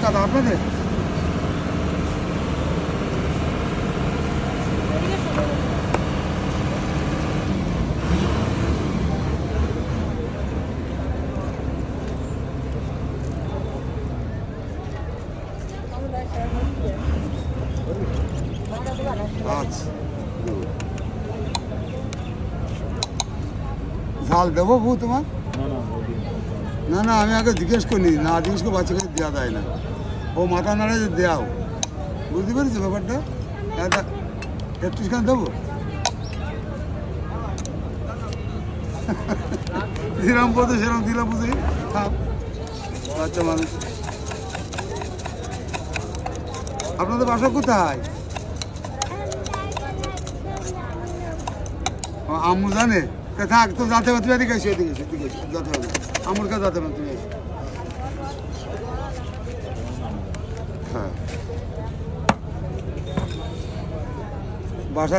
কাদা আপনাদের? আচ্ছা, ঝাল দেবো বউ তোমার? না না, আমি আগে জিজ্ঞেস করিনি, না জিজ্ঞেস করে বাচ্চাকে দেওয়া দেয় না। ও মাথা নাড়ে যে দেওয়াও, বুঝতে পেরেছি ব্যাপারটা। একটুখানি দেবো, যেরকম বলতে সেরকম দিলাম, বুঝি খাও বাচ্চা মানুষ। আপনাদের বাসা কোথায়? আম্মু জানে? থাক, তো যাতে হবে, তুমি এদিকে এসে এদিকে এসে এদিকে এসে যাতে হবে, আম্মুর কাছে যাতে হবে, তুমি এসে। হ্যাঁ, বাসা